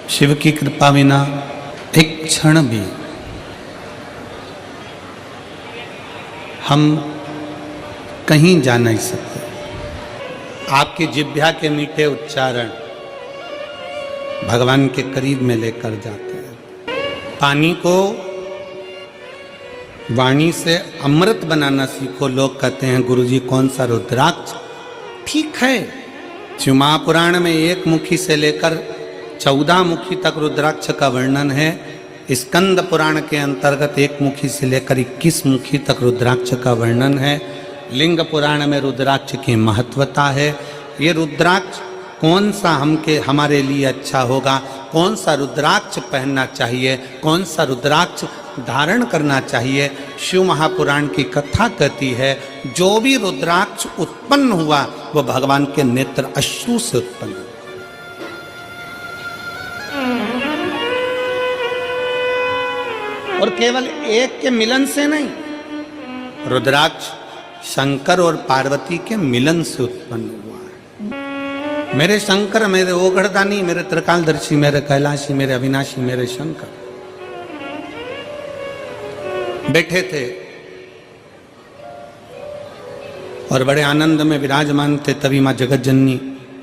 शिव की कृपा बिना एक क्षण भी हम कहीं जा नहीं सकते। आपकी जिह्वा के मीठे उच्चारण भगवान के करीब में लेकर जाते हैं। पानी को वाणी से अमृत बनाना सीखो। लोग कहते हैं गुरुजी कौन सा रुद्राक्ष? ठीक है, शिव महापुराण में 1 मुखी से लेकर 14 मुखी तक रुद्राक्ष का वर्णन है। स्कंद पुराण के अंतर्गत 1 मुखी से लेकर 21 मुखी तक रुद्राक्ष का वर्णन है। लिंग पुराण में रुद्राक्ष की महत्वता है। ये रुद्राक्ष कौन सा हमारे लिए अच्छा होगा, कौन सा रुद्राक्ष पहनना चाहिए, कौन सा रुद्राक्ष धारण करना चाहिए, शिव महापुराण की कथा कहती है जो भी रुद्राक्ष उत्पन्न हुआ वो भगवान के नेत्र अश्रु से उत्पन्न हुआ। और केवल एक के मिलन से नहीं, रुद्राक्ष शंकर और पार्वती के मिलन से उत्पन्न हुआ है। मेरे शंकर, मेरे ओगढ़दानी, मेरे त्रिकालदर्शी, मेरे कैलाशी, मेरे अविनाशी, मेरे शंकर बैठे थे और बड़े आनंद में विराजमान थे। तभी मां जगत जननी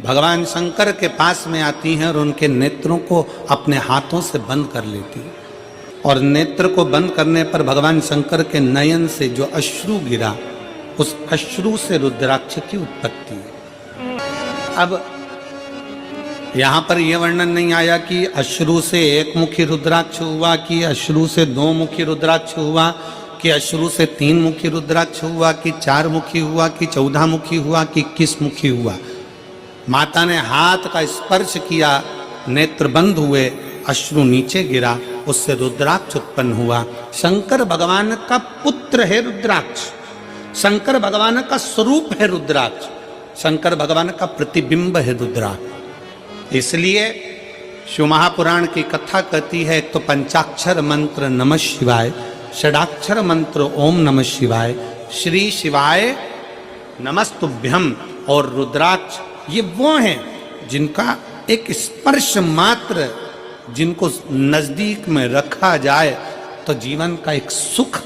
भगवान शंकर के पास में आती हैं और उनके नेत्रों को अपने हाथों से बंद कर लेती हैं। और नेत्र को बंद करने पर भगवान शंकर के नयन से जो अश्रु गिरा, उस अश्रु से रुद्राक्ष की उत्पत्ति है। अब यहां पर यह वर्णन नहीं आया कि अश्रु से 1 मुखी रुद्राक्ष हुआ, कि अश्रु से 2 मुखी रुद्राक्ष हुआ, कि अश्रु से 3 मुखी रुद्राक्ष हुआ, कि 4 मुखी हुआ, कि 14 मुखी हुआ, कि 21 मुखी हुआ। माता ने हाथ का स्पर्श किया, नेत्र बंद हुए, अश्रु नीचे गिरा, उससे रुद्राक्ष उत्पन्न हुआ। शंकर भगवान का पुत्र है रुद्राक्ष, शंकर भगवान का स्वरूप है रुद्राक्ष, शंकर भगवान का प्रतिबिंब है रुद्राक्ष। इसलिए शिव महापुराण की कथा कहती है, एक तो पंचाक्षर मंत्र नमः शिवाय, षडाक्षर मंत्र ओम नमः शिवाय, श्री शिवाय नमस्तुभ्यम और रुद्राक्ष, ये वो हैं जिनका एक स्पर्श मात्र, जिनको नजदीक में रखा जाए तो जीवन का एक सुख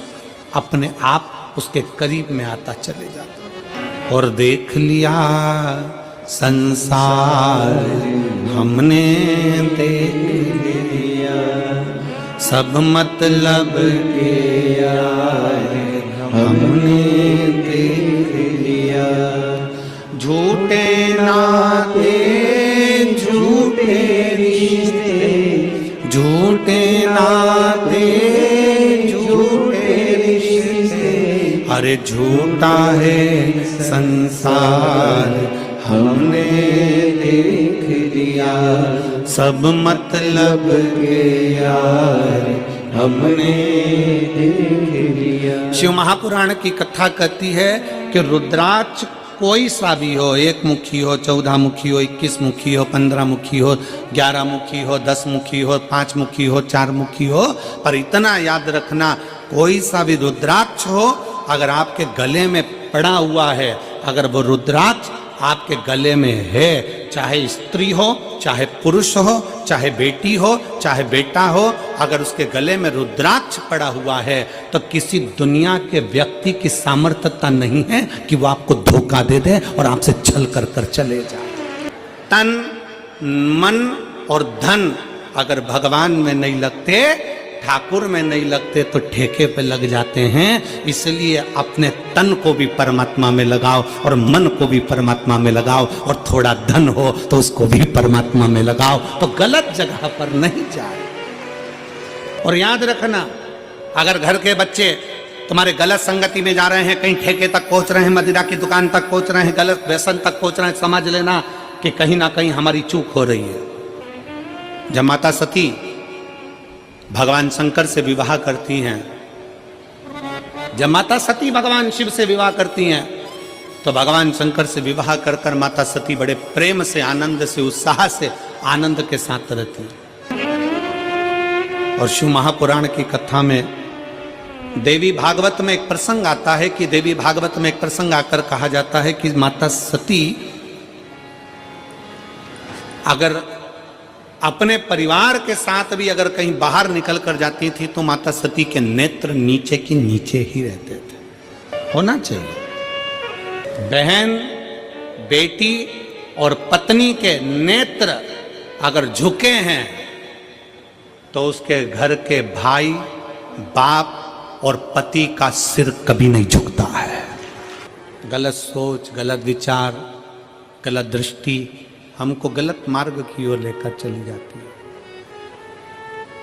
अपने आप उसके करीब में आता चले जाता। और देख लिया संसार हमने देख लिया, सब मतलब के यार हमने देख लिया। झूठे नाते झूठे रिश्ते, झूठे नाते झूठे रिश्ते, अरे झूठा है संसार हमने देख लिया, सब मतलब के यार हमने देख लिया। शिव महापुराण की कथा कहती है कि रुद्राक्ष कोई सा भी हो, 1 मुखी हो, 14 मुखी हो, 21 मुखी हो, 15 मुखी हो, 11 मुखी हो, 10 मुखी हो, 5 मुखी हो, 4 मुखी हो, पर इतना याद रखना कोई सा भी रुद्राक्ष हो, अगर आपके गले में पड़ा हुआ है, अगर वो रुद्राक्ष आपके गले में है, चाहे स्त्री हो, चाहे पुरुष हो, चाहे बेटी हो, चाहे बेटा हो, अगर उसके गले में रुद्राक्ष पड़ा हुआ है तो किसी दुनिया के व्यक्ति की सामर्थ्यता नहीं है कि वो आपको धोखा दे दे और आपसे छल कर कर चले जाए। तन मन और धन अगर भगवान में नहीं लगते, ठाकुर में नहीं लगते, तो ठेके पे लग जाते हैं। इसलिए अपने तन को भी परमात्मा में लगाओ और मन को भी परमात्मा में लगाओ, और थोड़ा धन हो तो उसको भी परमात्मा में लगाओ, तो गलत जगह पर नहीं जाए। और याद रखना, अगर घर के बच्चे तुम्हारे गलत संगति में जा रहे हैं, कहीं ठेके तक पहुंच रहे हैं, मदिरा की दुकान तक पहुंच रहे हैं, गलत व्यसन तक पहुंच रहे हैं, समझ लेना कि कहीं ना कहीं हमारी चूक हो रही है। जब माता सती भगवान शंकर से विवाह करती हैं, जब माता सती भगवान शिव से विवाह करती हैं, तो भगवान शंकर से विवाह कर कर माता सती बड़े प्रेम से, आनंद से, उत्साह से, आनंद के साथ रहती हैं। और शिव महापुराण की कथा में देवी भागवत में एक प्रसंग आता है कि देवी भागवत में एक प्रसंग आकर कहा जाता है कि माता सती अगर अपने परिवार के साथ भी अगर कहीं बाहर निकल कर जाती थी तो माता सती के नेत्र नीचे की नीचे ही रहते थे। होना चाहिए। बहन, बेटी और पत्नी के नेत्र अगर झुके हैं तो उसके घर के भाई, बाप और पति का सिर कभी नहीं झुकता है। गलत सोच, गलत विचार, गलत दृष्टि हमको गलत मार्ग की ओर लेकर चली जाती है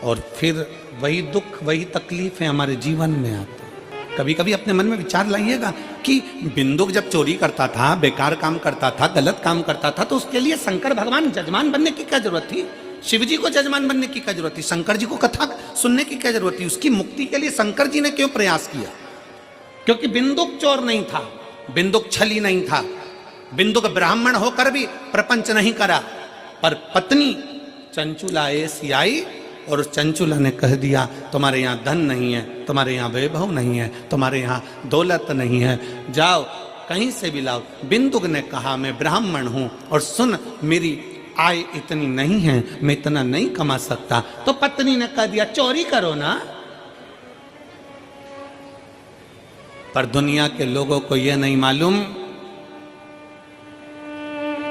और फिर वही दुख, वही तकलीफें हमारे जीवन में आती है। कभी कभी अपने मन में विचार लाइएगा कि बिंदुक जब चोरी करता था, बेकार काम करता था, गलत काम करता था, तो उसके लिए शंकर भगवान जजमान बनने की क्या जरूरत थी? शिव जी को जजमान बनने की क्या जरूरत थी? शंकर जी को कथा सुनने की क्या जरूरत थी? उसकी मुक्ति के लिए शंकर जी ने क्यों प्रयास किया? क्योंकि बिंदुक चोर नहीं था, बिंदुक छली नहीं था, बिंदुक ब्राह्मण होकर भी प्रपंच नहीं करा। पर पत्नी चंचुला ऐसी आई और उस चंचुला ने कह दिया तुम्हारे यहाँ धन नहीं है, तुम्हारे यहाँ वैभव नहीं है, तुम्हारे यहाँ दौलत नहीं है, जाओ कहीं से भी लाओ। बिंदुक ने कहा मैं ब्राह्मण हूं और सुन मेरी आय इतनी नहीं है, मैं इतना नहीं कमा सकता। तो पत्नी ने कह दिया चोरी करो ना। पर दुनिया के लोगों को यह नहीं मालूम,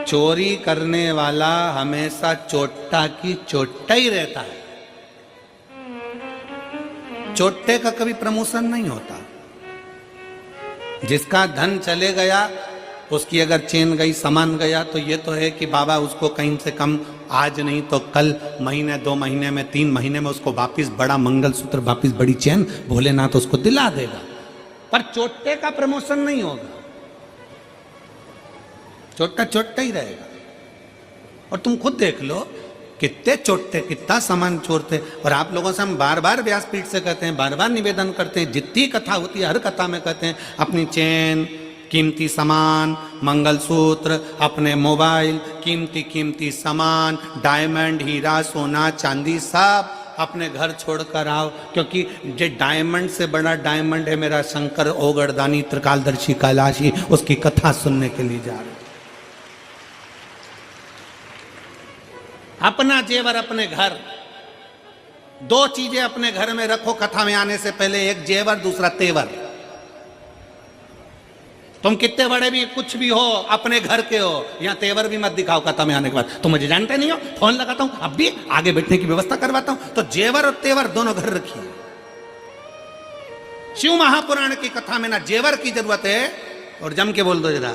चोरी करने वाला हमेशा चोट्टा की चोट्टा ही रहता है। चोट्टे का कभी प्रमोशन नहीं होता। जिसका धन चले गया, उसकी अगर चेन गई, सामान गया, तो ये तो है कि बाबा उसको कहीं से कम आज नहीं तो कल, महीने 2 महीने में 3 महीने में उसको वापिस बड़ा मंगलसूत्र, वापिस बड़ी चेन भोलेनाथ उसको दिला देगा। पर चोट्टे का प्रमोशन नहीं होगा, चोट्टा चोट्टा ही रहेगा। और तुम खुद देख लो कितने चोट्टे, कितना सामान चोरते। और आप लोगों से हम बार बार व्यासपीठ से कहते हैं, बार बार निवेदन करते हैं, जितनी कथा होती है हर कथा में कहते हैं अपनी चेन, कीमती सामान, मंगलसूत्र, अपने मोबाइल, कीमती कीमती सामान, डायमंड, हीरा, सोना, चांदी, सब अपने घर छोड़कर आओ। क्योंकि जो डायमंड से बड़ा डायमंड है मेरा शंकर ओगड़दानी त्रिकालदर्शी कैलाशी, उसकी कथा सुनने के लिए जा रहे। अपना जेवर अपने घर, 2 चीजें अपने घर में रखो कथा में आने से पहले, एक जेवर, दूसरा तेवर। तुम कितने बड़े भी कुछ भी हो, अपने घर के हो, यहाँ तेवर भी मत दिखाओ कथा में आने के बाद। तुम मुझे जानते नहीं हो, फोन लगाता हूं, अब भी आगे बैठने की व्यवस्था करवाता हूं। तो जेवर और तेवर दोनों घर रखिए। शिव महापुराण की कथा में ना जेवर की जरूरत है, और जम के बोल दो जरा,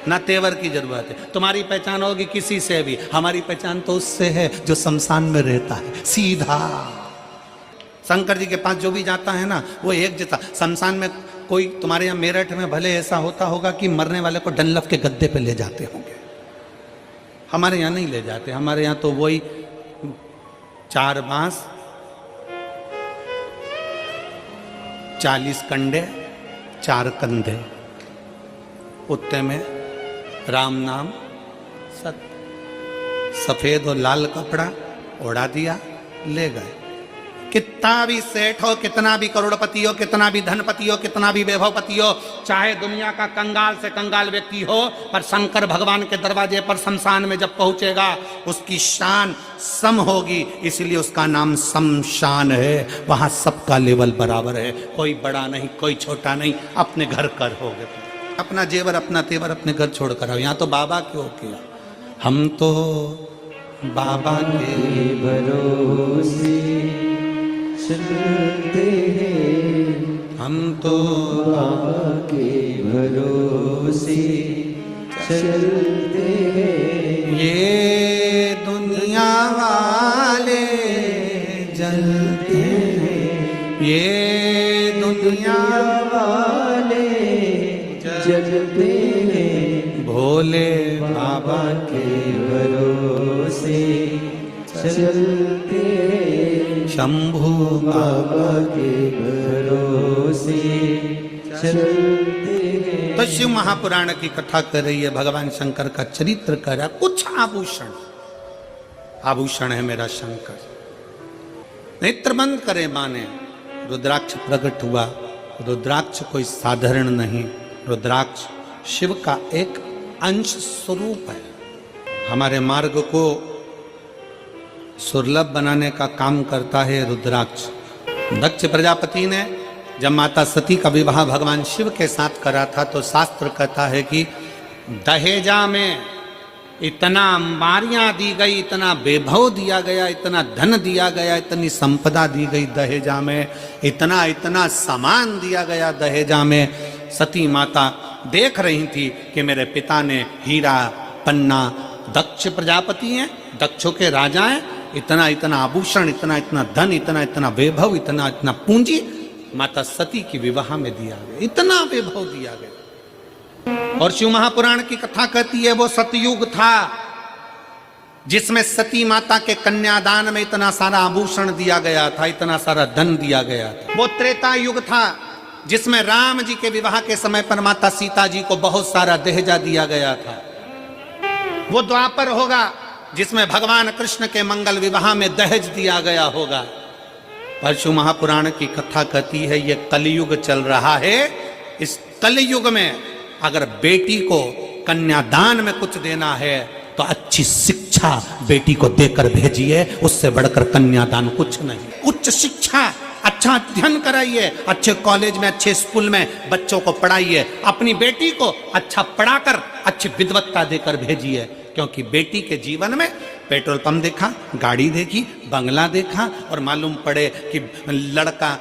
ना तेवर की जरूरत है। तुम्हारी पहचान होगी किसी से भी, हमारी पहचान तो उससे है जो शमशान में रहता है, सीधा। शंकर जी के पास जो भी जाता है ना, वो एक जैसा। शमशान में कोई तुम्हारे यहाँ मेरठ में भले ऐसा होता होगा कि मरने वाले को डनलफ के गद्दे पे ले जाते होंगे, हमारे यहाँ नहीं ले जाते। हमारे यहाँ तो वही 4 बांस, 40 कंडे, 4 कंधे, उत्ते में राम नाम, सत्य, सफेद और लाल कपड़ा ओढ़ा दिया, ले गए। कितना भी सेठ हो, कितना भी करोड़पति हो, कितना भी धनपति हो, कितना भी वैभवपति हो, चाहे दुनिया का कंगाल से कंगाल व्यक्ति हो, पर शंकर भगवान के दरवाजे पर शमशान में जब पहुंचेगा उसकी शान सम होगी, इसलिए उसका नाम शमशान है। वहां सबका लेवल बराबर है, कोई बड़ा नहीं, कोई छोटा नहीं। अपने घर कर हो गए, अपना जेवर, अपना तेवर अपने घर छोड़ कर आओ। यहाँ तो बाबा क्यों किया, हम तो बाबा के भरोसे चलते हैं, हम तो बाबा के भरोसे चलते हैं। ये दुनिया वाले जलते हैं, ये दुनिया वाले जलते हैं, भोले बाबा के भरोसे चलते हैं, शंभू बाबा के भरोसे चलते हैं। तो शिव महापुराण की कथा कर रही है, भगवान शंकर का चरित्र कर रहा है। कुछ आभूषण, आभूषण है मेरा शंकर। नेत्र बंद करे माने, रुद्राक्ष प्रकट हुआ। रुद्राक्ष कोई साधारण नहीं, रुद्राक्ष शिव का एक अंश स्वरूप है। हमारे मार्ग को सुलभ बनाने का काम करता है रुद्राक्ष। दक्ष प्रजापति ने जब माता सती का विवाह भगवान शिव के साथ करा था तो शास्त्र कहता है कि दहेजा में इतना अंबारियां दी गई, इतना वैभव दिया गया, इतना धन दिया गया, इतनी संपदा दी गई दहेजा में, इतना इतना सामान दिया गया दहेजा में। सती माता देख रही थी कि मेरे पिता ने हीरा पन्ना, दक्ष प्रजापति हैं, दक्षों के राजा हैं, इतना इतना आभूषण, इतना इतना धन, इतना इतना वैभव, इतना इतना पूंजी माता सती की विवाह में दिया गया, इतना वैभव दिया गया। और शिव महापुराण की कथा कहती है वो सतयुग था जिसमें सती माता के कन्यादान में इतना सारा आभूषण दिया गया था, इतना सारा धन दिया गया था। वो त्रेता युग था जिसमें राम जी के विवाह के समय पर माता सीता जी को बहुत सारा दहेजा दिया गया था। वो द्वापर होगा जिसमें भगवान कृष्ण के मंगल विवाह में दहेज दिया गया होगा। पर शिव महापुराण की कथा कहती है ये कलयुग चल रहा है। इस कलयुग में अगर बेटी को कन्यादान में कुछ देना है तो अच्छी शिक्षा बेटी को देकर भेजिए, उससे बढ़कर कन्यादान कुछ नहीं। उच्च शिक्षा, अच्छा अध्ययन कराइए, अच्छे कॉलेज में, अच्छे स्कूल में बच्चों को पढ़ाइए, अपनी बेटी को अच्छा पढ़ाकर अच्छी विद्वत्ता देकर भेजिए। क्योंकि बेटी के जीवन में पेट्रोल पंप देखा, गाड़ी देखी, बंगला देखा और मालूम पड़े कि लड़का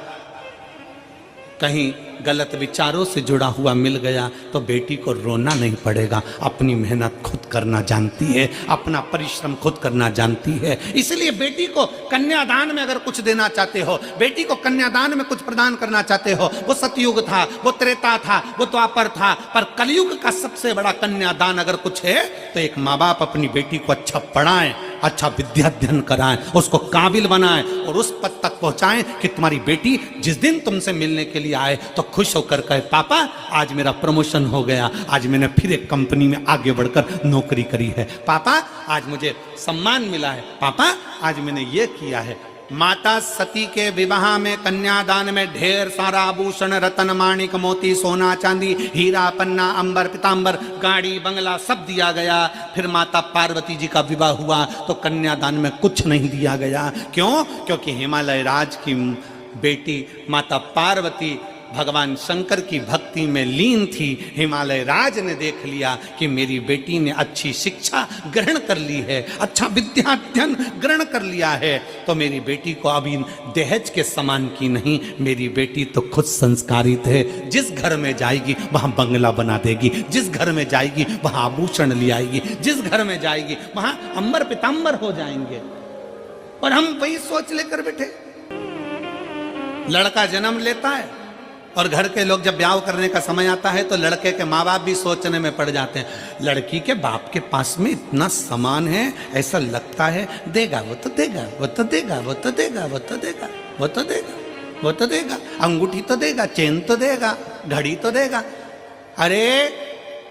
कहीं गलत विचारों से जुड़ा हुआ मिल गया तो बेटी को रोना नहीं पड़ेगा। अपनी मेहनत खुद करना जानती है, अपना परिश्रम खुद करना जानती है। इसलिए बेटी को कन्यादान में अगर कुछ देना चाहते हो, बेटी को कन्यादान में कुछ प्रदान करना चाहते हो, वो सतयुग था, वो त्रेता था, वो द्वापर था, पर कलयुग का सबसे बड़ा कन्यादान अगर कुछ है तो एक माँ बाप अपनी बेटी को अच्छा पढ़ाएं, अच्छा विद्याध्ययन कराएं, उसको काबिल बनाएं और उस पद तक पहुंचाएं कि तुम्हारी बेटी जिस दिन तुमसे मिलने के लिए आए तो खुश होकर कहे पापा आज मेरा प्रमोशन हो गया, आज मैंने फिर एक कंपनी में आगे बढ़कर नौकरी करी है, पापा आज मुझे सम्मान मिला है, पापा आज मैंने ये किया है। माता सती के विवाह में कन्यादान में ढेर सारा आभूषण, रतन, माणिक, मोती, सोना, चांदी, हीरा, पन्ना, अंबर, पीतांबर, गाड़ी, बंगला सब दिया गया। फिर माता पार्वती जी का विवाह हुआ तो कन्यादान में कुछ नहीं दिया गया। क्यों? क्योंकि हिमालय राज की बेटी माता पार्वती भगवान शंकर की भक्ति में लीन थी। हिमालय राज ने देख लिया कि मेरी बेटी ने अच्छी शिक्षा ग्रहण कर ली है, अच्छा विद्याध्ययन ग्रहण कर लिया है, तो मेरी बेटी को अभी दहेज के समान की नहीं, मेरी बेटी तो खुद संस्कारित है। जिस घर में जाएगी वहां बंगला बना देगी, जिस घर में जाएगी वहां आभूषण ले आएगी, जिस घर में जाएगी वहां अंबर पितांबर हो जाएंगे। और हम वही सोच लेकर बैठे। लड़का जन्म लेता है और घर के लोग जब ब्याह करने का समय आता है तो लड़के के माँ बाप भी सोचने में पड़ जाते हैं, लड़की के बाप के पास में इतना सामान है, ऐसा लगता है देगा वो तो देगा, वो तो देगा, वो तो देगा, वो तो देगा, वो तो देगा, वो तो देगा, अंगूठी तो देगा, चेन तो देगा, घड़ी तो देगा। अरे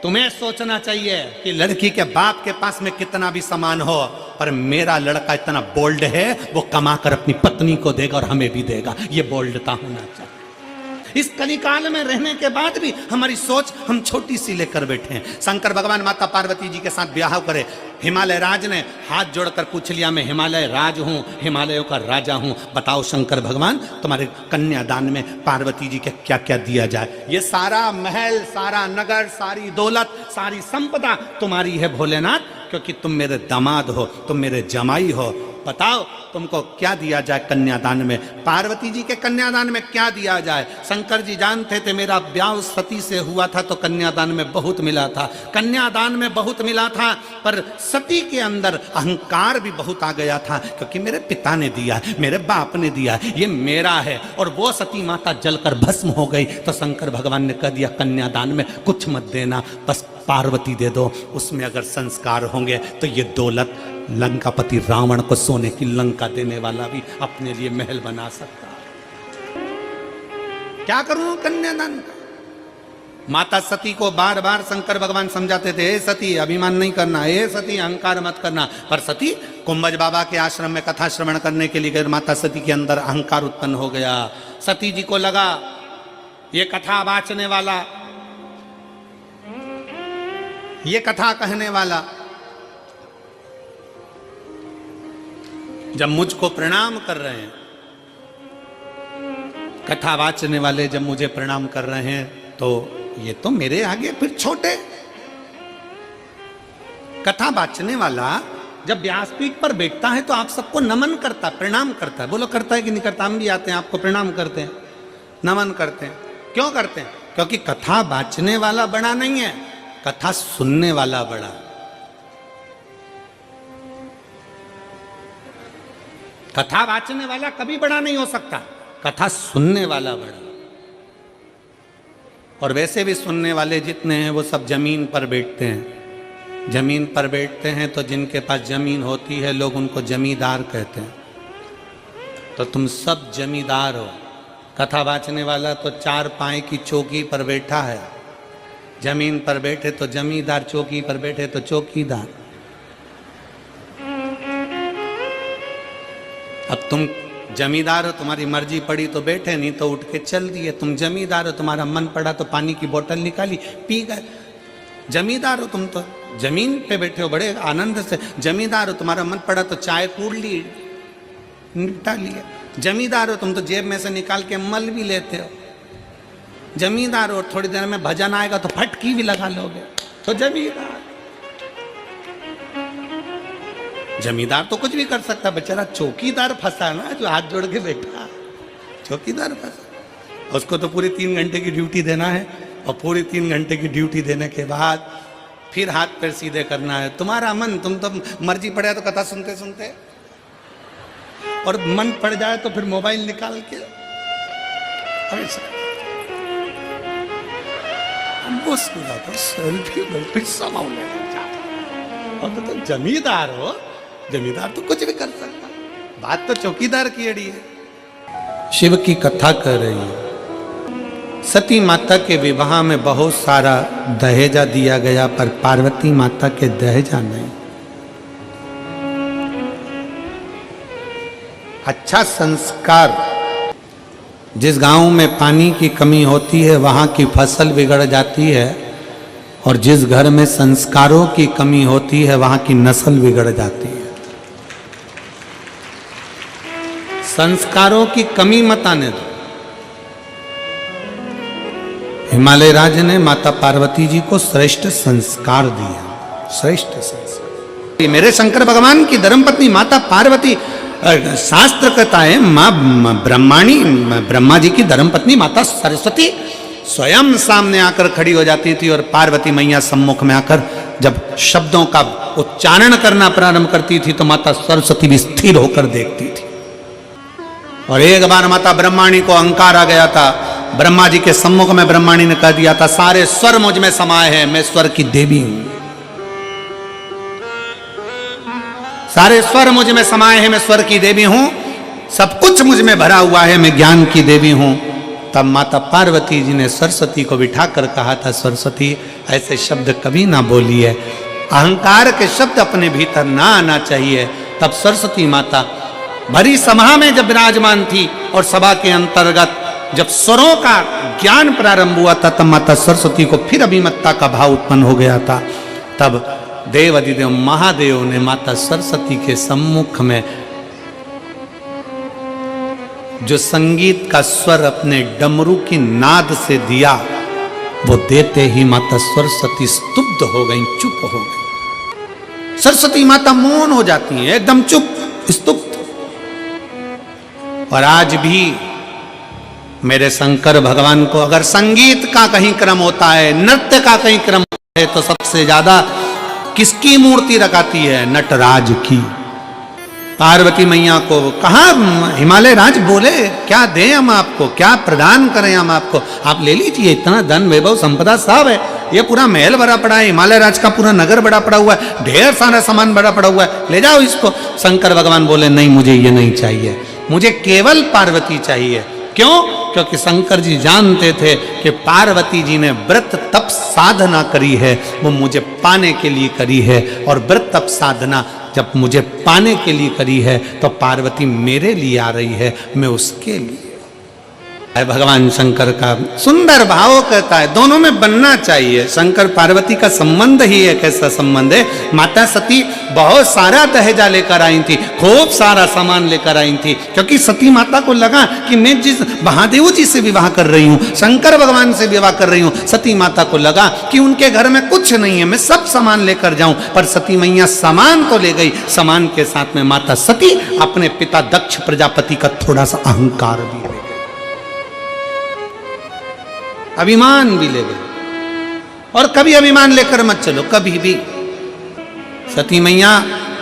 तुम्हें सोचना चाहिए कि लड़की के बाप के पास में कितना भी सामान हो, पर मेरा लड़का इतना बोल्ड है वो कमाकर अपनी पत्नी को देगा और हमें भी देगा। ये बोल्डता होना चाहिए। इस कलिकाल में रहने के बाद भी हमारी सोच हम छोटी सी लेकर बैठे हैं। शंकर भगवान माता पार्वती जी के साथ ब्याह करे, हिमालय राज ने हाथ जोड़कर पूछ लिया मैं हिमालय राज हूँ, हिमालयों का राजा हूँ, बताओ शंकर भगवान तुम्हारे कन्यादान में पार्वती जी के क्या क्या दिया जाए। ये सारा महल, सारा नगर, सारी दौलत, सारी संपदा तुम्हारी है भोलेनाथ, क्योंकि तुम मेरे दामाद हो, तुम मेरे जमाई हो। बताओ तुमको क्या दिया जाए कन्यादान में, पार्वती जी के कन्यादान में क्या दिया जाए। शंकर जी जानते थे मेरा ब्याह सती से हुआ था तो कन्यादान में बहुत मिला था, कन्यादान में बहुत मिला था, पर सती के अंदर अहंकार भी बहुत आ गया था, क्योंकि मेरे पिता ने दिया है, मेरे बाप ने दिया है, ये मेरा है। और वो सती माता जलकर भस्म हो गई तो शंकर भगवान ने कह दिया कन्यादान में कुछ मत देना, बस पार्वती दे दो, उसमें अगर संस्कार होंगे तो ये दौलत लंकापति रावण को सोने की लंका देने वाला भी अपने लिए महल बना सकता है। क्या करूं कन्यादान का? माता सती को बार बार शंकर भगवान समझाते थे, हे सती अभिमान नहीं करना, हे सती अहंकार मत करना, पर सती कुंभज बाबा के आश्रम में कथा श्रवण करने के लिए गए, माता सती के अंदर अहंकार उत्पन्न हो गया। सती जी को लगा ये कथा वाचने वाला, ये कथा कहने वाला जब मुझको प्रणाम कर रहे हैं, कथा वाचने वाले जब मुझे प्रणाम कर रहे हैं, तो ये तो मेरे आगे फिर छोटे। कथा वाचने वाला जब व्यासपीठ पर बैठता है तो आप सबको नमन करता, प्रणाम करता है। बोलो करता है कि नहीं करता? हम भी आते हैं, आपको प्रणाम करते हैं, नमन करते हैं। क्यों करते हैं? क्योंकि कथा वाचने वाला बड़ा नहीं है, कथा सुनने वाला बड़ा। कथा वाचने वाला कभी बड़ा नहीं हो सकता, कथा सुनने वाला बड़ा। और वैसे भी सुनने वाले जितने हैं वो सब जमीन पर बैठते हैं। जमीन पर बैठते हैं तो जिनके पास जमीन होती है लोग उनको जमींदार कहते हैं। तो तुम सब जमींदार हो। कथा वाचने वाला तो 4 पाए की चौकी पर बैठा है, जमीन पर बैठे तो जमींदार, चौकी पर बैठे तो चौकीदार। अब तुम जमींदार हो, तुम्हारी मर्जी पड़ी तो बैठे, नहीं तो उठ के चल दिए। तुम जमींदार हो, तुम्हारा मन पड़ा तो पानी की बोतल निकाली, पी गए। जमींदार हो तुम, तो जमीन पे बैठे हो बड़े आनंद से। जमींदार हो, तुम्हारा मन पड़ा तो चाय कूड़ ली, निपटा लिया। जमींदार हो तुम, तो जेब में से निकाल के मल भी लेते हो। जमींदार हो, थोड़ी देर में भजन आएगा तो फटकी भी लगा लोगे, तो जमींदार। जमींदार तो कुछ भी कर सकता, बेचारा चौकीदार फंसा ना, जो हाथ जोड़ के बैठा, चौकीदार फंसा। उसको तो पूरी 3 घंटे की ड्यूटी देना है, और पूरी 3 घंटे की ड्यूटी देने के बाद फिर हाथ पैर सीधे करना है। तुम्हारा मन, तुम तो मर्जी पड़े तो कथा सुनते सुनते, और मन पड़ जाए तो फिर मोबाइल निकाल के सेल्फी समाउने। और तो तुम जमींदार हो, जमींदार तो कुछ भी कर सकता, बात तो चौकीदार की अड़ी है। शिव की कथा कर रही है। सती माता के विवाह में बहुत सारा दहेजा दिया गया, पर पार्वती माता के दहेजा नहीं। अच्छा संस्कार। जिस गांव में पानी की कमी होती है वहां की फसल बिगड़ जाती है, और जिस घर में संस्कारों की कमी होती है वहां की नस्ल बिगड़ जाती है। संस्कारों की कमी मत आने दो। हिमालय राज ने माता पार्वती जी को श्रेष्ठ संस्कार दिया, श्रेष्ठ संस्कार। मेरे शंकर भगवान की धर्मपत्नी माता पार्वती, शास्त्र कहता है माँ ब्रह्मा जी की धर्मपत्नी माता सरस्वती स्वयं सामने आकर खड़ी हो जाती थी, और पार्वती मैया सम्मुख में आकर जब शब्दों का उच्चारण करना प्रारंभ करती थी तो माता सरस्वती भी स्थिर होकर देखती थी। और एक बार माता ब्रह्माणी को अहंकार आ गया था। ब्रह्मा जी के सम्मुख में ब्रह्माणी ने कह दिया था, सारे स्वर मुझ में समाये हैं, मैं स्वर की देवी हूं। सारे स्वर मुझ में समाये हैं, मैं स्वर की देवी हूं। सब कुछ मुझ में भरा हुआ है, मैं ज्ञान की देवी हूं। तब माता पार्वती जी ने सरस्वती को बिठाकर कहा था, सरस्वती ऐसे शब्द कभी ना बोलिए, अहंकार के शब्द अपने भीतर ना आना चाहिए। तब सरस्वती माता भरी सभा में जब विराजमान थी, और सभा के अंतर्गत जब स्वरों का ज्ञान प्रारंभ हुआ था, तब माता सरस्वती को फिर अभिमतता का भाव उत्पन्न हो गया था। तब देव अधिदेव महादेव ने माता सरस्वती के सम्मुख में जो संगीत का स्वर अपने डमरू की नाद से दिया, वो देते ही माता सरस्वती स्तुब्ध हो गई, चुप हो गई। सरस्वती माता मौन हो जाती है, एकदम चुप, स्तुब्ध। और आज भी मेरे शंकर भगवान को अगर संगीत का कहीं क्रम होता है, नृत्य का कहीं क्रम होता है, तो सबसे ज्यादा किसकी मूर्ति रखाती है? नटराज की। पार्वती मैया को कहा, हिमालय राज बोले क्या दें हम आपको, क्या प्रदान करें हम आपको, आप ले लीजिए, इतना धन वैभव संपदा सब है, ये पूरा महल भरा पड़ा है, हिमालय राज का पूरा नगर बड़ा पड़ा हुआ है, ढेर सारा सामान बड़ा पड़ा हुआ है, ले जाओ इसको। शंकर भगवान बोले नहीं, मुझे ये नहीं चाहिए, मुझे केवल पार्वती चाहिए। क्यों? क्योंकि शंकर जी जानते थे कि पार्वती जी ने व्रत तप साधना करी है, वो मुझे पाने के लिए करी है, और व्रत तप साधना जब मुझे पाने के लिए करी है तो पार्वती मेरे लिए आ रही है, मैं उसके लिए। भगवान शंकर का सुंदर भाव कहता है दोनों में बनना चाहिए। शंकर पार्वती का संबंध ही एक ऐसा संबंध है। माता सती बहुत सारा दहेजा लेकर आई थी, खूब सारा सामान लेकर आई थी, क्योंकि सती माता को लगा कि मैं जिस महादेव जी से विवाह कर रही हूँ, शंकर भगवान से विवाह कर रही हूँ, सती माता को लगा कि उनके घर में कुछ नहीं है, मैं सब सामान लेकर जाऊं। पर सती मैया सामान तो ले गई, सामान के साथ में माता सती अपने पिता दक्ष प्रजापति का थोड़ा सा अहंकार भी ले गई, अभिमान भी ले गए। और कभी अभिमान लेकर मत चलो, कभी भी। सती मैया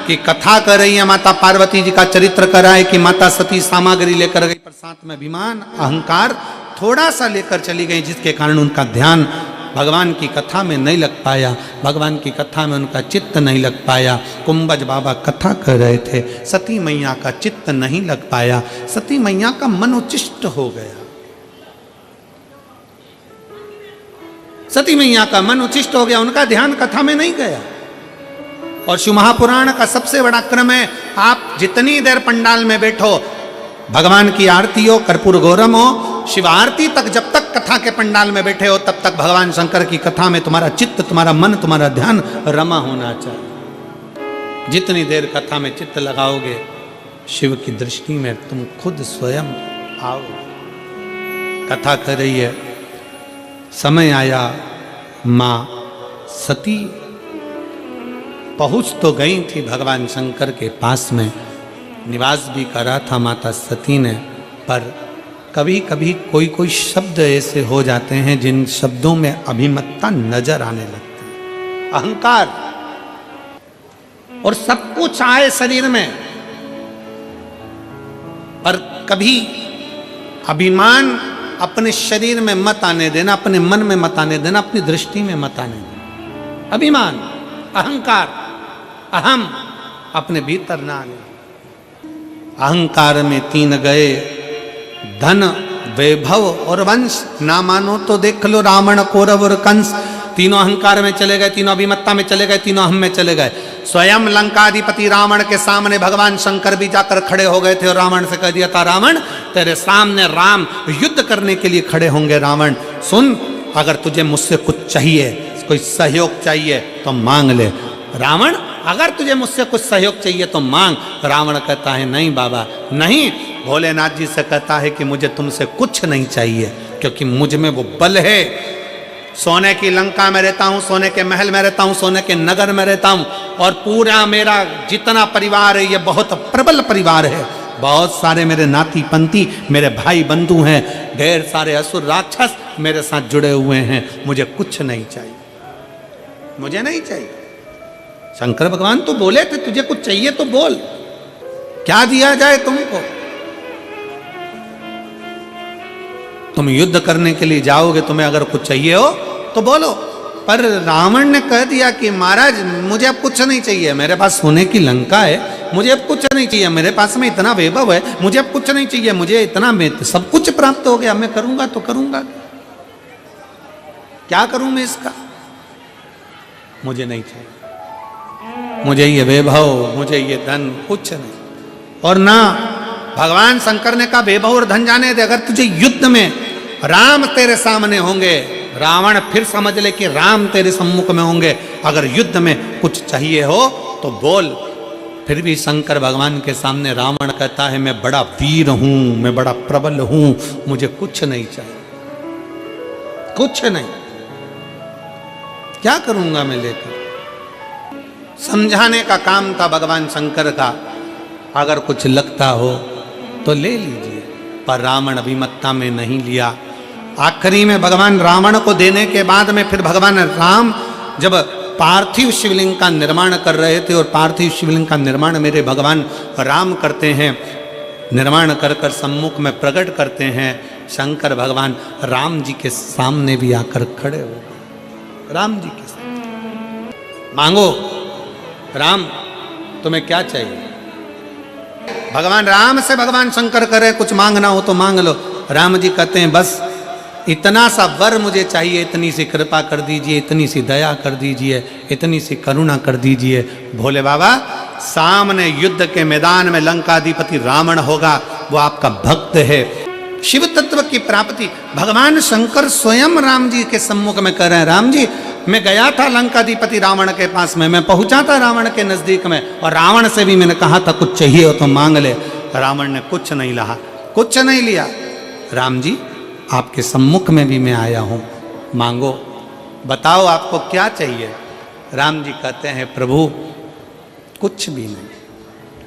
की कथा कर रही है, माता पार्वती जी का चरित्र कर रहा है कि माता सती सामग्री लेकर गई, पर साथ में अभिमान अहंकार थोड़ा सा लेकर चली गई, जिसके कारण उनका ध्यान भगवान की कथा में नहीं लग पाया, भगवान की कथा में उनका चित्त नहीं लग पाया। कुंभज बाबा कथा कर रहे थे, सती मैया का चित्त नहीं लग पाया, सती मैया का मन उच्चिष्ट हो गया, सती मैया का मन उच्चिष्ट हो गया, उनका ध्यान कथा में नहीं गया। और शिव महापुराण का सबसे बड़ा क्रम है, आप जितनी देर पंडाल में बैठो, भगवान की आरती हो, कर्पूर गौरम हो, शिव आरती तक जब तक कथा के पंडाल में बैठे हो, तब तक भगवान शंकर की कथा में तुम्हारा चित्त, तुम्हारा मन, तुम्हारा ध्यान रमा होना चाहिए। जितनी देर कथा में चित्त लगाओगे, शिव की दृष्टि में तुम खुद स्वयं आओगे। कथा कर रही है, समय आया, मां सती पहुंच तो गई थी भगवान शंकर के पास में, निवास भी करा था माता सती ने, पर कभी कभी कोई कोई शब्द ऐसे हो जाते हैं जिन शब्दों में अभिमतता नजर आने लगती है, अहंकार, और सब कुछ आए शरीर में, पर कभी अभिमान अपने शरीर में मत आने देना, अपने मन में मत आने देना, अपनी दृष्टि में मत आने देना। अभिमान, अहंकार, अहम अपने भीतर ना आने। अहंकार में तीन गए, धन, वैभव और वंश। ना मानो तो देख लो रावण, कौरव और कंस, तीनों अहंकार में चले गए, तीनों अभिमत्ता में चले गए, तीनों अहम में चले गए। स्वयं लंकाधिपति रावण के सामने भगवान शंकर भी जाकर खड़े हो गए थे और रावण से कह दिया था, रावण तेरे सामने राम युद्ध करने के लिए खड़े होंगे। रावण सुन, अगर तुझे मुझसे कुछ चाहिए, कोई सहयोग चाहिए तो मांग ले। रावण अगर तुझे मुझसे कुछ सहयोग चाहिए तो मांग। रावण कहता है नहीं बाबा नहीं। भोलेनाथ जी से कहता है कि मुझे तुमसे कुछ नहीं चाहिए, क्योंकि मुझ में वो बल है। सोने की लंका में रहता हूँ, सोने के महल में रहता हूँ, सोने के नगर में रहता हूँ, और पूरा मेरा जितना परिवार है ये बहुत प्रबल परिवार है। बहुत सारे मेरे नाती पंती, मेरे भाई बंधु हैं, ढेर सारे असुर राक्षस मेरे साथ जुड़े हुए हैं। मुझे कुछ नहीं चाहिए, मुझे नहीं चाहिए। शंकर भगवान तो बोले थे तुझे कुछ चाहिए तो बोल, क्या दिया जाए तुमको? तुम युद्ध करने के लिए जाओगे, तुम्हें अगर कुछ चाहिए हो तो बोलो। पर रावण ने कह दिया कि महाराज मुझे अब कुछ नहीं चाहिए, मेरे पास सोने की लंका है, मुझे अब कुछ नहीं चाहिए, मेरे पास में इतना वैभव है, मुझे अब कुछ नहीं चाहिए, मुझे इतना सब कुछ प्राप्त हो गया, मैं करूंगा तो करूंगा, क्या करूं मैं इसका? मुझे नहीं चाहिए, मुझे ये वैभव, मुझे ये धन कुछ नहीं। और ना भगवान शंकर ने कहा वैभव और धन जाने दे, अगर तुझे युद्ध में राम तेरे सामने होंगे, रावण फिर समझ ले कि राम तेरे सम्मुख में होंगे, अगर युद्ध में कुछ चाहिए हो तो बोल। फिर भी शंकर भगवान के सामने रावण कहता है मैं बड़ा वीर हूं, मैं बड़ा प्रबल हूं, मुझे कुछ नहीं चाहिए, कुछ नहीं, क्या करूंगा मैं लेकर? समझाने का काम था भगवान शंकर का, अगर कुछ लगता हो तो ले लीजिए। पर रावण अभिमत्ता में नहीं लिया। आखिरी में भगवान रावण को देने के बाद में फिर भगवान राम जब पार्थिव शिवलिंग का निर्माण कर रहे थे, और पार्थिव शिवलिंग का निर्माण मेरे भगवान राम करते हैं, निर्माण कर कर सम्मुख में प्रकट करते हैं। शंकर भगवान राम जी के सामने भी आकर खड़े हो गए। राम जी के सामने मांगो, राम तुम्हें क्या चाहिए? भगवान राम से भगवान शंकर करे कुछ मांगना हो तो मांग लो। राम जी कहते हैं बस इतना सा वर मुझे चाहिए, इतनी सी कृपा कर दीजिए, इतनी सी दया कर दीजिए, इतनी सी करुणा कर दीजिए। भोले बाबा सामने युद्ध के मैदान में लंकाधिपति रावण होगा, वो आपका भक्त है, शिव तत्व की प्राप्ति भगवान शंकर स्वयं राम जी के सम्मुख में कर रहे हैं। राम जी, मैं गया था लंकाधिपति रावण के पास में, मैं पहुंचा था रावण के नजदीक में, और रावण से भी मैंने कहा था कुछ चाहिए हो तो मांग ले। रावण ने कुछ नहीं लहा, कुछ नहीं लिया। राम जी, आपके सम्मुख में भी मैं आया हूं, मांगो, बताओ आपको क्या चाहिए। राम जी कहते हैं, प्रभु कुछ भी नहीं,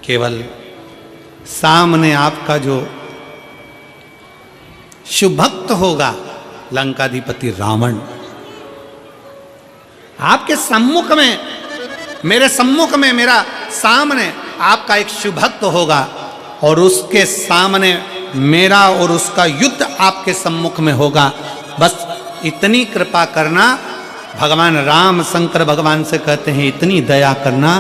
केवल सामने आपका जो शुभभक्त होगा लंकाधिपति रावण, आपके सम्मुख में, मेरे सम्मुख में, मेरा सामने आपका एक शुभभक्त होगा, और उसके सामने मेरा और उसका युद्ध आपके सम्मुख में होगा। बस इतनी कृपा करना। भगवान राम शंकर भगवान से कहते हैं, इतनी दया करना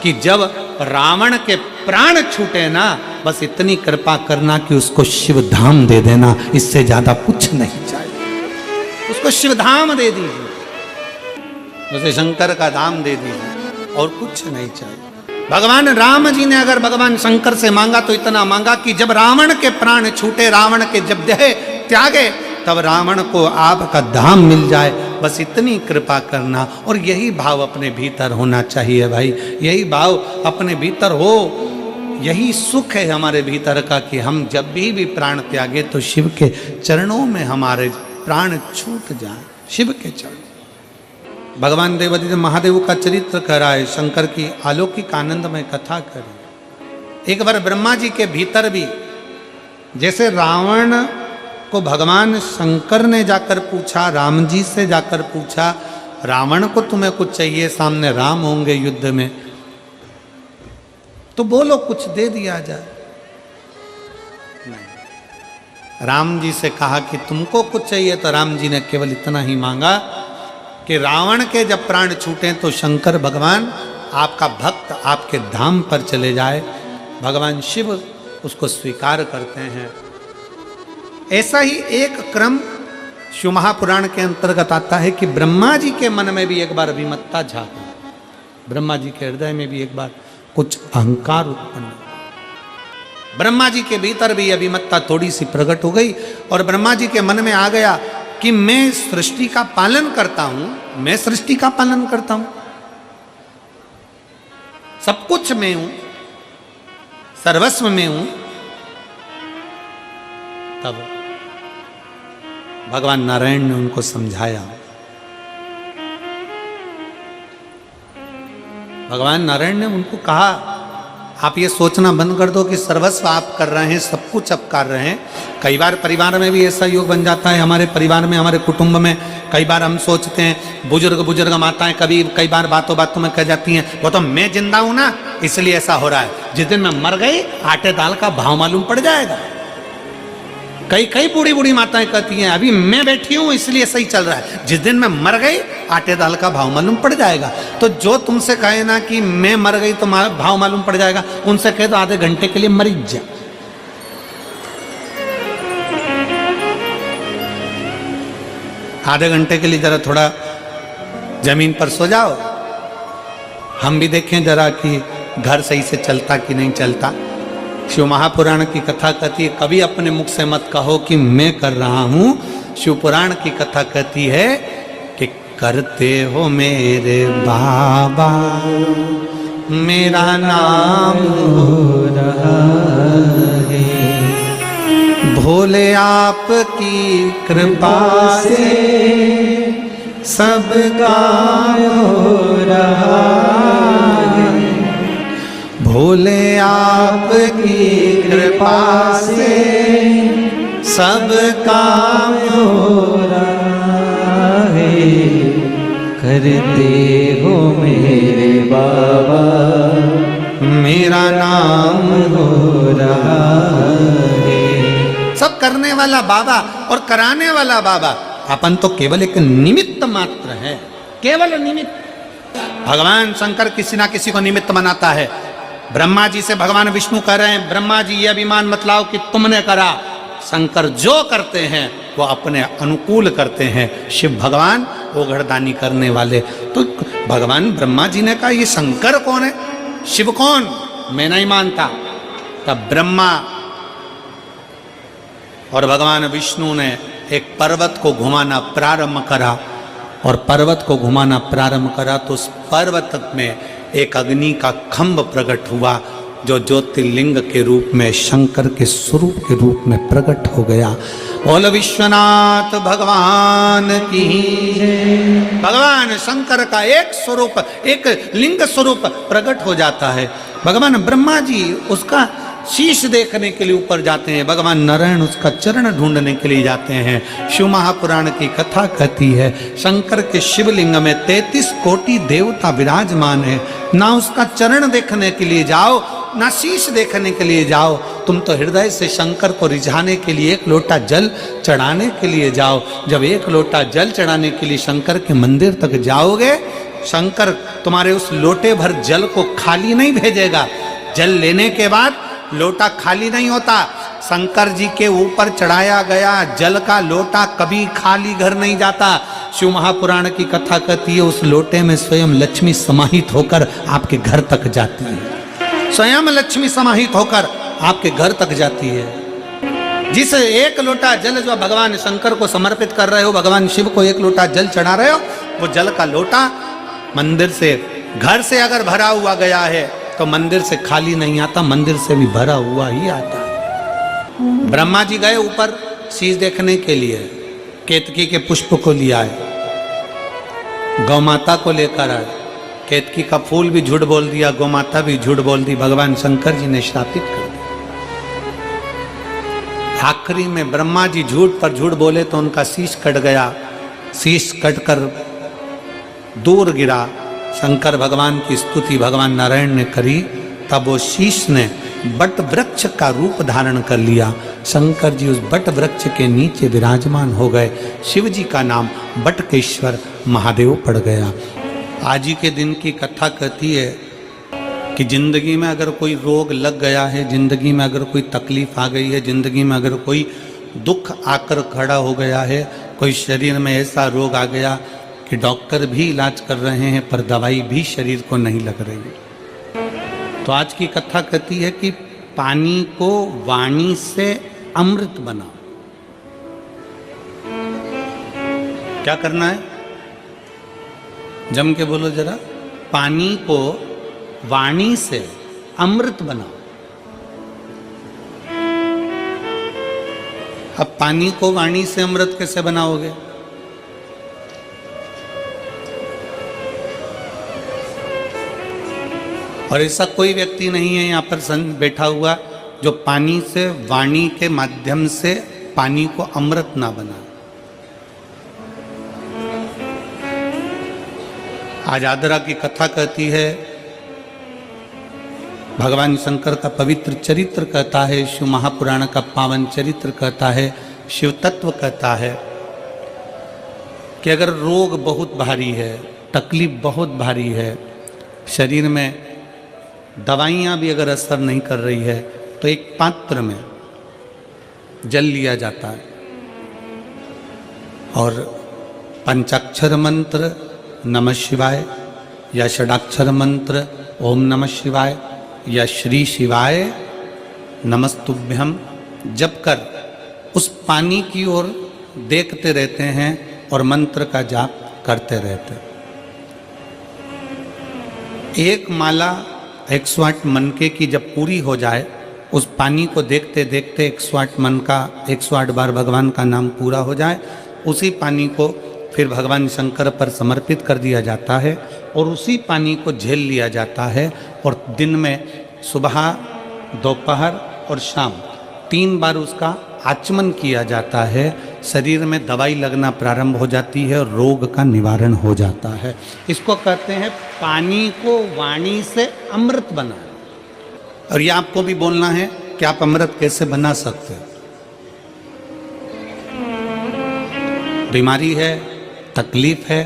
कि जब रावण के प्राण छूटे ना, बस इतनी कृपा करना कि उसको शिव धाम दे देना, इससे ज्यादा कुछ नहीं चाहिए। उसको शिव धाम दे दीजिए, उसे शंकर का धाम दे दीजिए, और कुछ नहीं चाहिए। भगवान राम जी ने अगर भगवान शंकर से मांगा तो इतना मांगा कि जब रावण के प्राण छूटे, रावण के जब देह त्यागे, तब रावण को आपका धाम मिल जाए, बस इतनी कृपा करना। और यही भाव अपने भीतर होना चाहिए भाई, यही भाव अपने भीतर हो, यही सुख है हमारे भीतर का कि हम जब भी प्राण त्यागे तो शिव के चरणों में हमारे प्राण छूट जाए, शिव के चरण। भगवान देवादिदेव महादेव का चरित्र कराए, शंकर की अलौकिक आनंदमय कथा करे। एक बार ब्रह्मा जी के भीतर भी, जैसे रावण को भगवान शंकर ने जाकर पूछा, राम जी से जाकर पूछा, रावण को तुम्हें कुछ चाहिए, सामने राम होंगे युद्ध में, तो बोलो कुछ दे दिया जाए। नहीं, राम जी से कहा कि तुमको कुछ चाहिए, तो राम जी ने केवल इतना ही मांगा कि रावण के जब प्राण छूटे तो शंकर भगवान आपका भक्त आपके धाम पर चले जाए। भगवान शिव उसको स्वीकार करते हैं। ऐसा ही एक क्रम शिव महापुराण के अंतर्गत आता है कि ब्रह्मा जी के मन में भी एक बार अभिमत्ता झांकी, ब्रह्मा जी के हृदय में भी एक बार कुछ अहंकार उत्पन्न, ब्रह्मा जी के भीतर भी अभिमत्ता थोड़ी सी प्रकट हो गई, और ब्रह्मा जी के मन में आ गया कि मैं सृष्टि का पालन करता हूं, मैं सृष्टि का पालन करता हूं, सब कुछ मैं हूं, सर्वस्व में हूं। तब भगवान नारायण ने उनको समझाया, भगवान नारायण ने उनको कहा, आप ये सोचना बंद कर दो कि सर्वस्व आप कर रहे हैं, सब कुछ आप कर रहे हैं। कई बार परिवार में भी ऐसा योग बन जाता है, हमारे परिवार में, हमारे कुटुंब में कई बार हम सोचते हैं, बुजुर्ग माताएं कई बार बातों में कह जाती हैं, वो तो मैं जिंदा हूं ना इसलिए ऐसा हो रहा है, जिस दिन मैं मर गई आटे दाल का भाव मालूम पड़ जाएगा। कई बूढ़ी माताएं कहती हैं, अभी मैं बैठी हूं इसलिए सही चल रहा है, जिस दिन मैं मर गई आटे दाल का भाव मालूम पड़ जाएगा। तो जो तुमसे कहे ना कि मैं मर गई तो भाव मालूम पड़ जाएगा, उनसे कहे तो आधे घंटे के लिए मर जा। आधे घंटे के लिए जरा थोड़ा जमीन पर सो जाओ, हम भी देखें जरा कि घर सही से चलता कि नहीं चलता। शिव महापुराण की कथा कहती है, कभी अपने मुख से मत कहो कि मैं कर रहा हूं। शिव पुराण की कथा कहती है कि करते हो मेरे बाबा, मेरा नाम हो रहा है, भोले आपकी कृपा से सब काम हो रहा है, भोले आपकी कृपा से सब काम हो रहा है, करते हो मेरे बाबा, मेरा नाम हो रहा है। सब करने वाला बाबा और कराने वाला बाबा, अपन तो केवल एक निमित्त मात्र है, केवल निमित्त। भगवान शंकर किसी ना किसी को निमित्त बनाता है। ब्रह्मा जी से भगवान विष्णु कह रहे हैं, ब्रह्मा जी ये अभिमान मत लाओ कि तुमने करा, शंकर जो करते हैं वो अपने अनुकूल करते हैं। शिव भगवान वो घरदानी करने वाले। तो भगवान ब्रह्मा जी ने कहा ये शंकर कौन है, शिव कौन, मैं नहीं मानता। तब ब्रह्मा और भगवान विष्णु ने एक पर्वत को घुमाना प्रारंभ करा, और पर्वत को घुमाना प्रारंभ करा तो उस पर्वत में एक अग्नि का खंभ प्रकट हुआ, जो ज्योतिर्लिंग के रूप में शंकर के स्वरूप के रूप में प्रकट हो गया। बोल विश्वनाथ भगवान की जय। भगवान शंकर का एक स्वरूप, एक लिंग स्वरूप प्रकट हो जाता है। भगवान ब्रह्मा जी उसका शीश देखने के लिए ऊपर जाते हैं, भगवान नारायण उसका चरण ढूंढने के लिए जाते हैं। शिव महापुराण की कथा कहती है शंकर के शिवलिंग में 33 कोटि देवता विराजमान है। ना उसका चरण देखने के लिए जाओ, ना शीश देखने के लिए जाओ, तुम तो हृदय से शंकर को रिझाने के लिए एक लोटा जल चढ़ाने के लिए जाओ। जब एक लोटा जल चढ़ाने के लिए शंकर के मंदिर तक जाओगे, शंकर तुम्हारे उस लोटे भर जल को खाली नहीं भेजेगा। जल लेने के बाद लोटा खाली नहीं होता। शंकर जी के ऊपर चढ़ाया गया जल का लोटा कभी खाली घर नहीं जाता। शिव महापुराण की कथा कहती है उस लोटे में स्वयं लक्ष्मी समाहित होकर आपके घर तक जाती है। स्वयं लक्ष्मी समाहित होकर आपके घर तक जाती है। जिस एक लोटा जल जो भगवान शंकर को समर्पित कर रहे हो, भगवान शिव को एक लोटा जल चढ़ा रहे हो, वो जल का लोटा मंदिर से, घर से अगर भरा हुआ गया है तो मंदिर से खाली नहीं आता, मंदिर से भी भरा हुआ ही आता है। ब्रह्मा जी गए ऊपर शीश देखने के लिए, केतकी के पुष्प को लिया है, गौ माता को लेकर आए। केतकी का फूल भी झूठ बोल दिया, गौ माता भी झूठ बोल दी, भगवान शंकर जी ने श्रापित कर दिया। आखिरी में ब्रह्मा जी झूठ पर झूठ बोले तो उनका शीश कट गया। शीश कटकर दूर गिरा। शंकर भगवान की स्तुति भगवान नारायण ने करी, तब वो शीश ने बट वृक्ष का रूप धारण कर लिया। शंकर जी उस बट वृक्ष के नीचे विराजमान हो गए। शिव जी का नाम बटकेश्वर महादेव पड़ गया। आज ही के दिन की कथा कहती है कि जिंदगी में अगर कोई रोग लग गया है, जिंदगी में अगर कोई तकलीफ आ गई है, जिंदगी में अगर कोई दुख आकर खड़ा हो गया है, कोई शरीर में ऐसा रोग आ गया कि डॉक्टर भी इलाज कर रहे हैं पर दवाई भी शरीर को नहीं लग रही, तो आज की कथा कहती है कि पानी को वाणी से अमृत बनाओ। क्या करना है? जम के बोलो जरा। पानी को वाणी से अमृत बनाओ। अब पानी को वाणी से अमृत कैसे बनाओगे? और ऐसा कोई व्यक्ति नहीं है यहाँ पर बैठा हुआ जो पानी से, वाणी के माध्यम से पानी को अमृत ना बनाए। आज आदरा की कथा कहती है, भगवान शंकर का पवित्र चरित्र कहता है, शिव महापुराण का पावन चरित्र कहता है, शिव तत्व कहता है कि अगर रोग बहुत भारी है, तकलीफ बहुत भारी है, शरीर में दवाइयाँ भी अगर असर नहीं कर रही है, तो एक पात्र में जल लिया जाता है और पंचाक्षर मंत्र नमः शिवाय या षडाक्षर मंत्र ओम नमः शिवाय या श्री शिवाय नमस्तुभ्यम जप कर उस पानी की ओर देखते रहते हैं और मंत्र का जाप करते रहते हैं। एक माला 108 मनके की जब पूरी हो जाए, उस पानी को देखते देखते 108 मन का 108 बार भगवान का नाम पूरा हो जाए, उसी पानी को फिर भगवान शंकर पर समर्पित कर दिया जाता है और उसी पानी को झेल लिया जाता है। और दिन में सुबह, दोपहर और शाम 3 बार उसका आचमन किया जाता है। शरीर में दवाई लगना प्रारंभ हो जाती है और रोग का निवारण हो जाता है। इसको कहते हैं पानी को वाणी से अमृत बनाना। और ये आपको भी बोलना है कि आप अमृत कैसे बना सकते हैं। बीमारी है, तकलीफ है,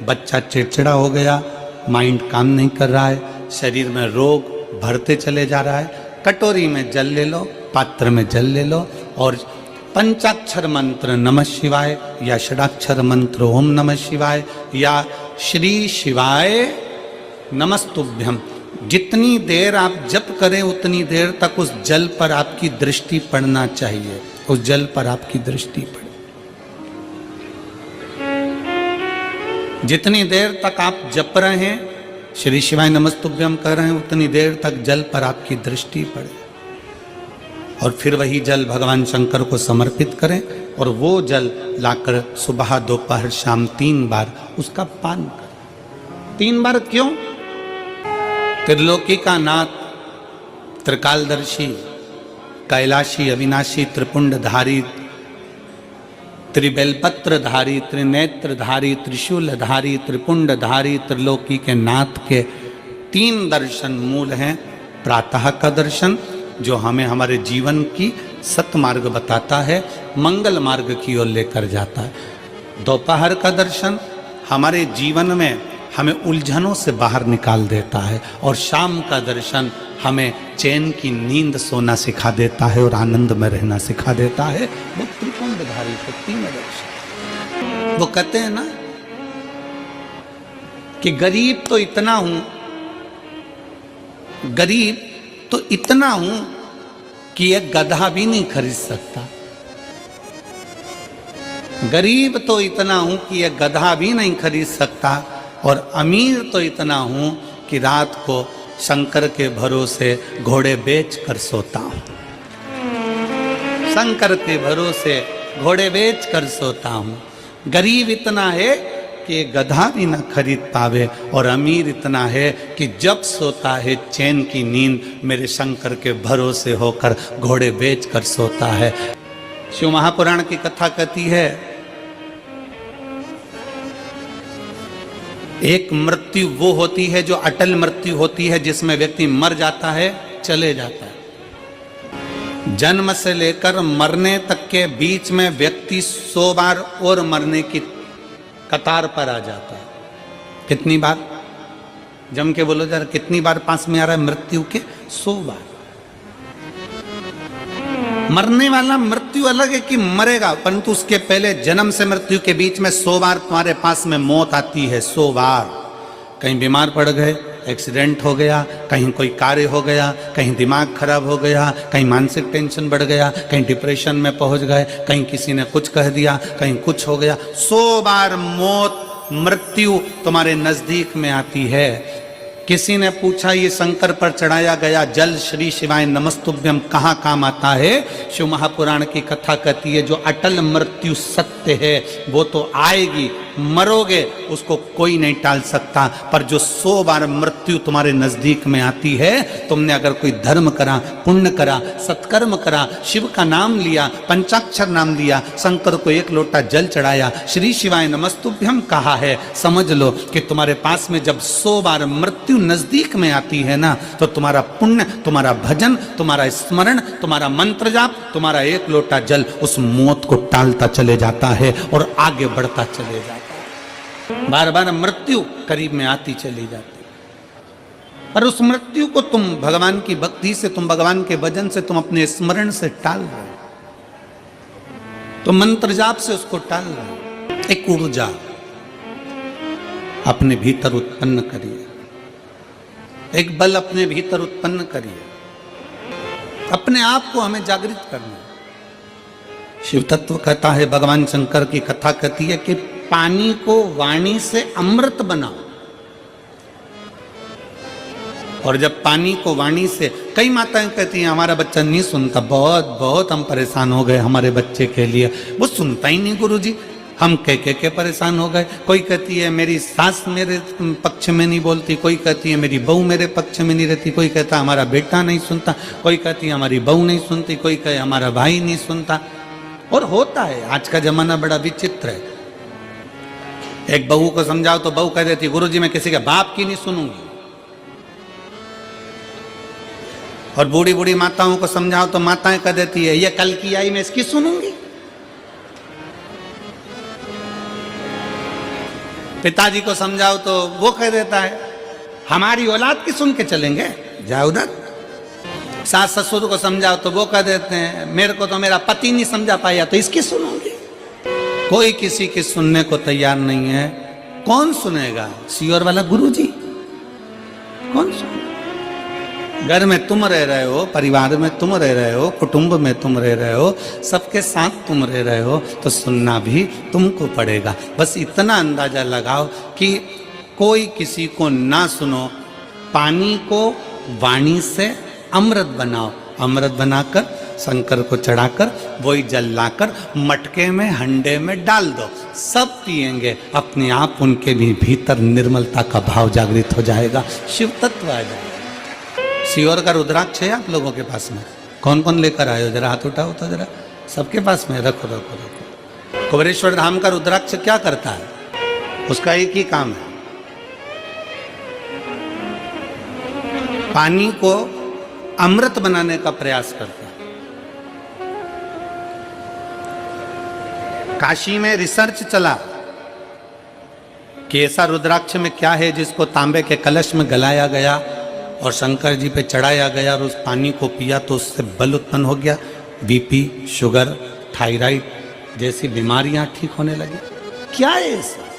बच्चा चिड़चिड़ा हो गया, माइंड काम नहीं कर रहा है, शरीर में रोग भरते चले जा रहा है, कटोरी में जल ले लो, पात्र में जल ले लो और पंचाक्षर मंत्र नमः शिवाय या षडाक्षर मंत्र ओम नमः शिवाय या श्री शिवाय नमस्तुभ्यम, जितनी देर आप जप करें उतनी देर तक उस जल पर आपकी दृष्टि पड़ना चाहिए, उस जल पर आपकी दृष्टि पड़े। जितनी देर तक आप जप रहे हैं, श्री शिवाय नमस्तुभ्यम कर रहे हैं, उतनी देर तक जल पर आपकी दृष्टि पड़े और फिर वही जल भगवान शंकर को समर्पित करें और वो जल लाकर सुबह दोपहर शाम 3 बार उसका पान करें। 3 बार क्यों? त्रिलोकी का नाथ, त्रिकालदर्शी, कैलाशी, अविनाशी, त्रिपुंडधारी, त्रिबेलपत्रधारी, त्रिनेत्रधारी, त्रिशूलधारी, त्रिपुंडधारी, त्रिलोकी के नाथ के 3 दर्शन मूल हैं। प्रातः का दर्शन जो हमें हमारे जीवन की सतमार्ग बताता है, मंगल मार्ग की ओर लेकर जाता है। दोपहर का दर्शन हमारे जीवन में हमें उलझनों से बाहर निकाल देता है और शाम का दर्शन हमें चैन की नींद सोना सिखा देता है और आनंद में रहना सिखा देता है। वो त्रिपुंडधारी को 3 दर्शन। वो कहते हैं ना कि गरीब तो इतना हूं, गरीब तो इतना हूं कि एक गधा भी नहीं खरीद सकता। गरीब तो इतना हूं कि एक गधा भी नहीं खरीद सकता और अमीर तो इतना हूं कि रात को शंकर के भरोसे घोड़े बेच कर सोता हूं। शंकर के भरोसे घोड़े बेच कर सोता हूं। गरीब इतना है कि गधा भी न खरीद पावे और अमीर इतना है कि जब सोता है चैन की नींद मेरे शंकर के भरोसे होकर घोड़े बेच कर सोता है। शिव महापुराण की कथा कहती है, एक मृत्यु वो होती है जो अटल मृत्यु होती है, जिसमें व्यक्ति मर जाता है, चले जाता है। जन्म से लेकर मरने तक के बीच में व्यक्ति 100 बार और मरने की कतार पर आ जाता है। कितनी बार? जम के बोलो जरा, कितनी बार पास में आ रहा है मृत्यु के? 100 बार। मरने वाला मृत्यु अलग है कि मरेगा, परंतु उसके पहले जन्म से मृत्यु के बीच में 100 बार तुम्हारे पास में मौत आती है। 100 बार। कहीं बीमार पड़ गए, एक्सीडेंट हो गया, कहीं कोई कार्य हो गया, कहीं दिमाग खराब हो गया, कहीं मानसिक टेंशन बढ़ गया, कहीं डिप्रेशन में पहुंच गए, कहीं किसी ने कुछ कह दिया, कहीं कुछ हो गया। 100 बार मौत, मृत्यु तुम्हारे नजदीक में आती है। किसी ने पूछा ये शंकर पर चढ़ाया गया जल श्री शिवाय नमस्तुभ्यम कहाँ काम आता है? शिव महापुराण की कथा कहती है जो अटल मृत्यु सत्य है वो तो आएगी, मरोगे उसको कोई नहीं टाल सकता, पर जो 100 बार मृत्यु तुम्हारे नजदीक में आती है, तुमने अगर कोई धर्म करा, पुण्य करा, सत्कर्म करा, शिव का नाम लिया, पंचाक्षर नाम लिया, शंकर को 1 लोटा जल चढ़ाया, श्री शिवाय नमस्तुभ्यम कहा है, समझ लो कि तुम्हारे पास में जब 100 बार मृत्यु नजदीक में आती है ना, तो तुम्हारा पुण्य, तुम्हारा भजन, तुम्हारा स्मरण, तुम्हारा मंत्र जाप, तुम्हारा 1 लोटा जल उस मौत को टालता चले जाता है और आगे बढ़ता चले जाता है। बार बार मृत्यु करीब में आती चली जाती है, पर उस मृत्यु को तुम भगवान की भक्ति से, तुम भगवान के भजन से, तुम अपने स्मरण से टाल रहे हो, तो मंत्र जाप से उसको टाल रहे हो। एक ऊर्जा अपने भीतर उत्पन्न करिए, एक बल अपने भीतर उत्पन्न करिए, अपने आप को हमें जागृत करना। शिव तत्व कहता है, भगवान शंकर की कथा कहती है कि पानी को वाणी से अमृत बनाओ, और जब पानी को वाणी से, कई माताएं कहती हैं हमारा बच्चा नहीं सुनता, बहुत बहुत हम परेशान हो गए हमारे बच्चे के लिए, वो सुनता ही नहीं गुरुजी, हम कह के परेशान हो गए। कोई कहती है मेरी सास मेरे पक्ष में नहीं बोलती, कोई कहती है मेरी बहू मेरे पक्ष में नहीं रहती, कोई कहता हमारा बेटा नहीं सुनता, कोई कहती है हमारी बहू नहीं सुनती, कोई कहे हमारा भाई नहीं सुनता। और होता है, आज का जमाना बड़ा विचित्र है। एक बहू को समझाओ तो बहू कह देती गुरुजी मैं किसी के बाप की नहीं सुनूंगी, और बूढ़ी बूढ़ी माताओं को समझाओ तो माताएं कह देती है ये कल की आई मैं इसकी सुनूंगी। पिताजी को समझाओ तो वो कह देता है हमारी औलाद की सुन के चलेंगे, जाओ उधर। सास ससुर को समझाओ तो वो कह देते हैं मेरे को तो मेरा पति नहीं समझा पाया तो इसकी सुनूंगी। कोई किसी की सुनने को तैयार नहीं है। कौन सुनेगा? सियोर वाला गुरुजी कौन सुनेगा? घर में तुम रह रहे हो, परिवार में तुम रह रहे हो, कुटुंब में तुम रह रहे हो, सबके साथ तुम रह रहे हो, तो सुनना भी तुमको पड़ेगा। बस इतना अंदाजा लगाओ कि कोई किसी को ना सुनो। पानी को वाणी से अमृत बनाओ, अमृत बनाकर शंकर को चढ़ाकर वही जल लाकर मटके में हंडे में डाल दो, सब पिएंगे, अपने आप उनके भी भीतर निर्मलता का भाव जागृत हो जाएगा, शिव तत्व आ जाएगा। सीहोर का रुद्राक्ष है आप लोगों के पास में? कौन कौन लेकर आए हो? जरा हाथ उठाओ तो जरा, सबके पास में रखो रखो रखो। कुबेरेश्वर धाम का रुद्राक्ष क्या करता है? उसका एक ही काम है, पानी को अमृत बनाने का प्रयास करता है। काशी में रिसर्च चला कि ऐसा रुद्राक्ष में क्या है जिसको तांबे के कलश में गलाया गया और शंकर जी पे चढ़ाया गया और उस पानी को पिया तो उससे बल उत्पन्न हो गया, बीपी, शुगर, थायराइड जैसी बीमारियां ठीक होने लगी। क्या है ऐसा?